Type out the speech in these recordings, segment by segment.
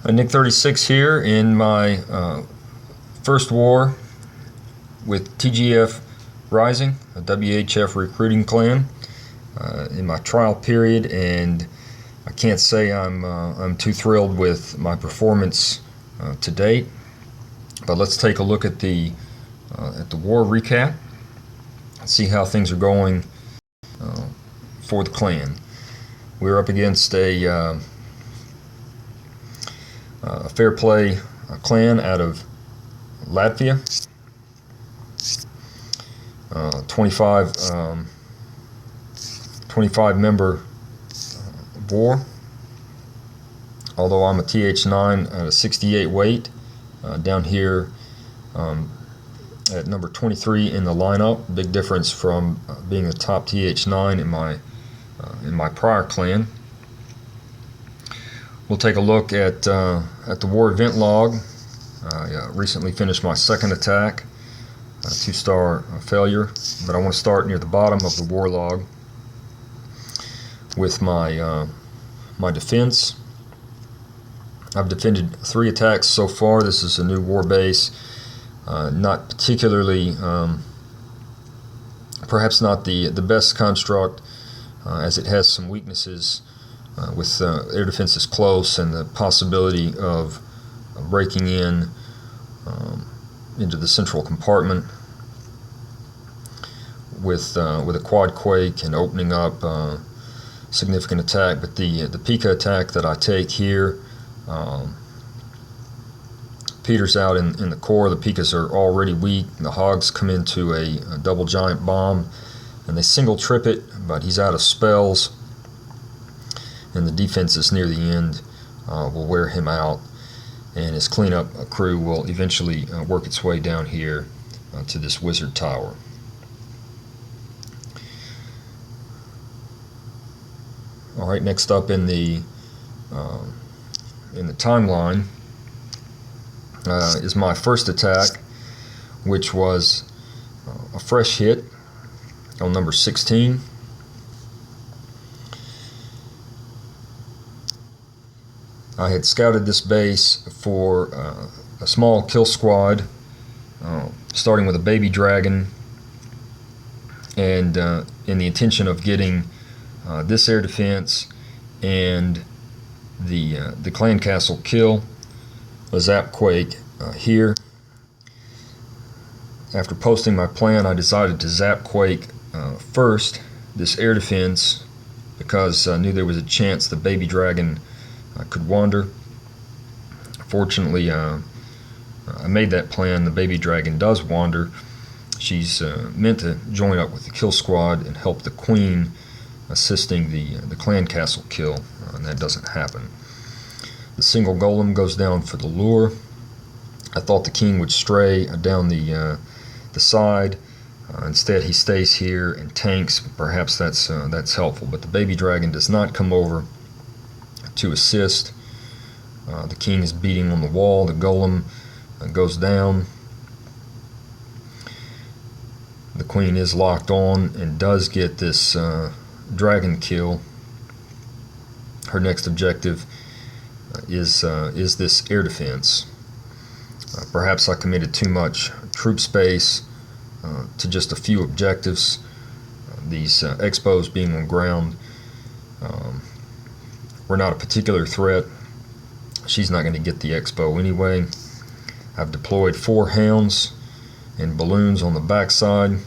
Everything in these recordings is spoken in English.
Nick 36 here in my first war with TGF Rising, a WHF recruiting clan, in my trial period, and I can't say I'm too thrilled with my performance to date. But let's take a look at the war recap and see how things are going for the clan. We're up against a fair play clan out of Latvia. 25 member war. Although I'm a TH9 at a 68 weight, down here at number 23 in the lineup. Big difference from being a top TH9 in my prior clan. We'll take a look at the war event log. I recently finished my second attack, a 2-star failure, but I want to start near the bottom of the war log with my defense. I've defended 3 attacks so far. This is a new war base, not particularly, perhaps not the best construct, as it has some weaknesses with air defenses close and the possibility of breaking in into the central compartment with a quad quake and opening up significant attack. But the Pika attack that I take here peters out in the core. The Pikas are already weak. The Hogs come into a double giant bomb and they single trip it, but he's out of spells, and the defenses near the end will wear him out, and his cleanup crew will eventually work its way down here to this wizard tower. All right, next up in the timeline is my first attack, which was a fresh hit on number 16. I had scouted this base for a small kill squad, starting with a baby dragon, and in the intention of getting this air defense and the clan castle kill, a zap quake here. After posting my plan, I decided to zap quake first this air defense because I knew there was a chance the baby dragon could wander. Fortunately, I made that plan. The baby dragon does wander. She's meant to join up with the kill squad and help the queen assisting the clan castle kill, and that doesn't happen. The single golem goes down for the lure. I thought the king would stray down the side. Instead, he stays here and tanks. Perhaps that's helpful. But the baby dragon does not come over to assist. The king is beating on the wall. The golem goes down. The queen is locked on and does get this dragon kill. Her next objective is this air defense. Perhaps I committed too much troop space to just a few objectives. These expos being on ground were not a particular threat. She's not going to get the expo anyway. I've deployed 4 hounds and balloons on the backside.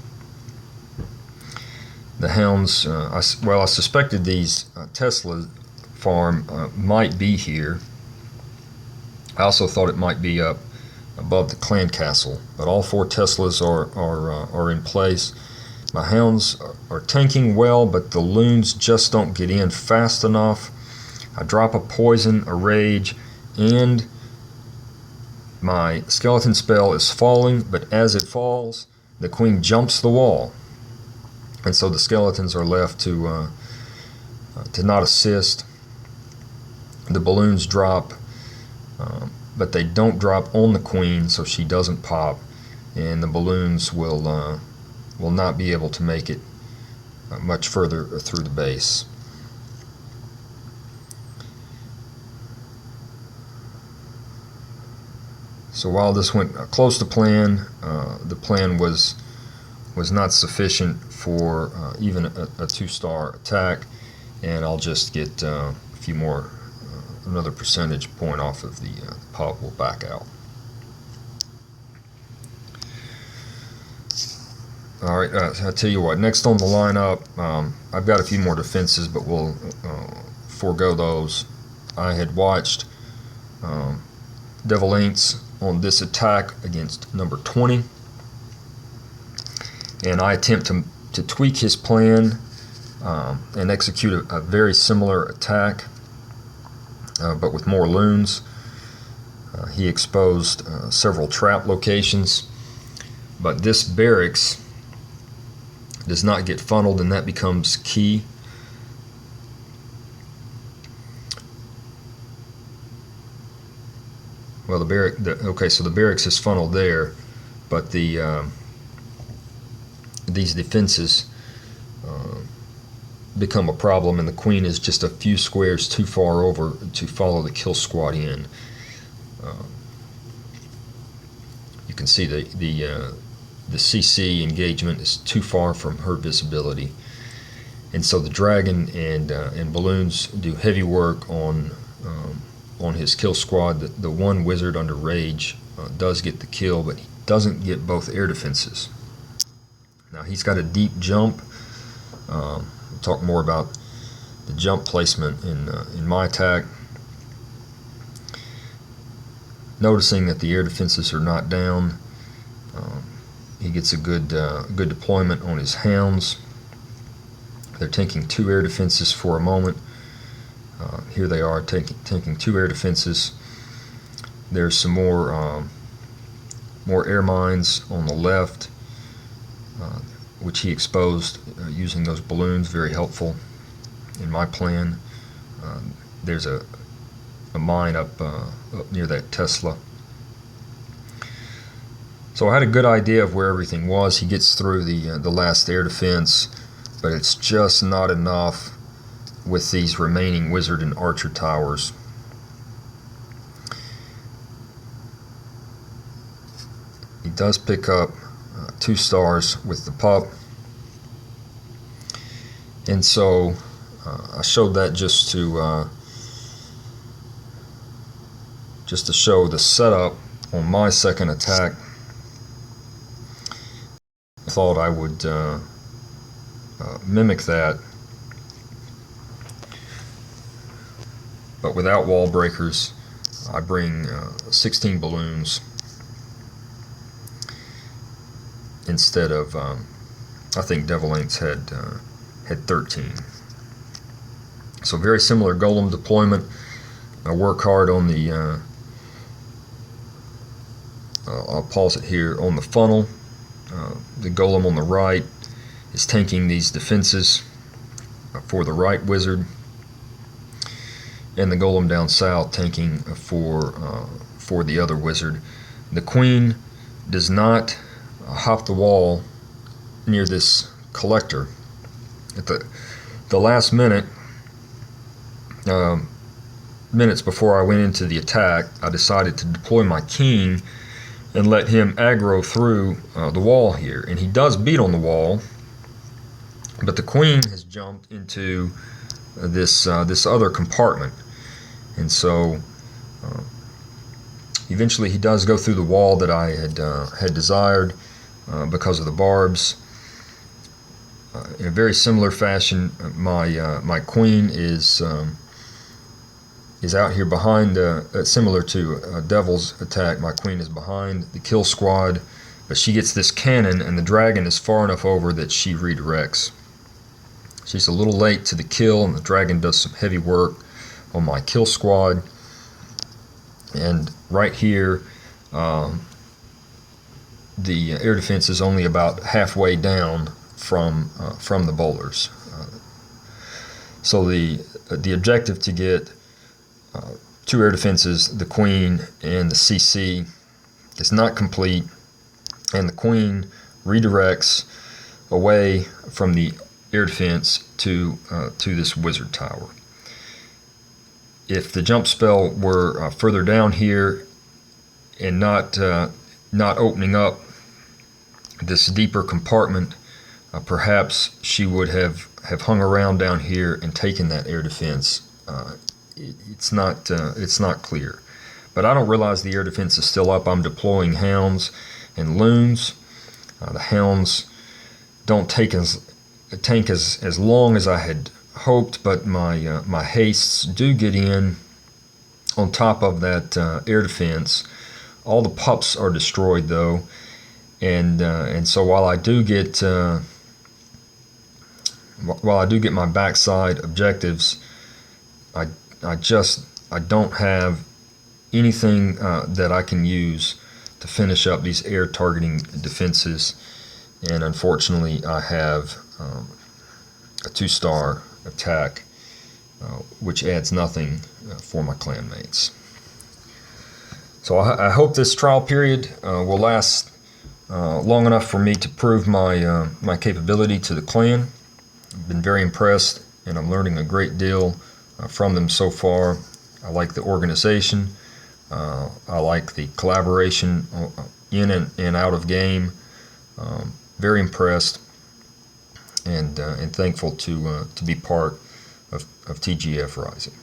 The hounds, I suspected these Tesla farm might be here. I also thought it might be up above the clan castle, but all 4 Teslas are in place. My hounds are tanking well, but the loons just don't get in fast enough. I drop a poison, a rage, and my skeleton spell is falling, but as it falls, the queen jumps the wall, and so the skeletons are left to not assist. The balloons drop, but they don't drop on the queen, so she doesn't pop, and the balloons will not be able to make it much further through the base. So while this went close to plan, the plan was not sufficient for even a 2-star attack, and I'll just get a few more, another percentage point off of the pot. Will back out. All right, I'll tell you what, next on the lineup, I've got a few more defenses, but we'll forego those. I had watched Devil Inks on this attack against number 20, and I attempt to tweak his plan and execute a very similar attack, but with more loons. He exposed several trap locations, but this barracks does not get funneled, and that becomes key. Well, so the barracks is funneled there, but these defenses become a problem, and the queen is just a few squares too far over to follow the kill squad in. You can see the CC engagement is too far from her visibility, and so the dragon and balloons do heavy work on his kill squad. The one wizard under rage does get the kill, but he doesn't get both air defenses. Now he's got a deep jump. We'll talk more about the jump placement in my attack. Noticing that the air defenses are not down, he gets a good deployment on his hounds. They're taking 2 air defenses for a moment. Here they are taking 2 air defenses. There's some more air mines on the left, which he exposed using those balloons. Very helpful in my plan. There's a mine up near that Tesla. So I had a good idea of where everything was. He gets through the last air defense, but it's just not enough with these remaining wizard and archer towers. He does pick up 2 stars with the pup, and so I showed that just to show the setup on my second attack. I thought I would mimic that, but without wall breakers. I bring 16 balloons instead of I think Devil Inks had 13. So very similar golem deployment. I work hard on the I'll pause it here, on the funnel. The golem on the right is tanking these defenses for the right wizard, and the golem down south tanking for the other wizard. The queen does not hop the wall near this collector. At the last minute, minutes before I went into the attack, I decided to deploy my king and let him aggro through the wall here, and he does beat on the wall, but the queen has jumped into this other compartment, and so eventually he does go through the wall that I had desired because of the barbs. In a very similar fashion, my queen is out here behind, similar to Devil's attack. My queen is behind the kill squad, but she gets this cannon, and the dragon is far enough over that she redirects. She's a little late to the kill, and the dragon does some heavy work on my kill squad. And right here, the air defense is only about halfway down from the bowlers. So the objective to get 2 air defenses, the queen and the CC, is not complete, and the queen redirects away from the air defense to this wizard tower. If the jump spell were further down here and not opening up this deeper compartment, perhaps she would have hung around down here and taken that air defense. It's not clear, but I don't realize the air defense is still up. I'm deploying hounds and loons. The hounds don't tank as long as I had hoped, but my hastes do get in on top of that air defense. All the pups are destroyed though, and so while I do get my backside objectives, I don't have anything that I can use to finish up these air targeting defenses, and unfortunately I have a 2-star attack, which adds nothing for my clanmates. So I hope this trial period will last long enough for me to prove my capability to the clan. I've been very impressed, and I'm learning a great deal from them so far. I like the organization. I like the collaboration in and out of game. Very impressed, and thankful to be part of TGF Rising.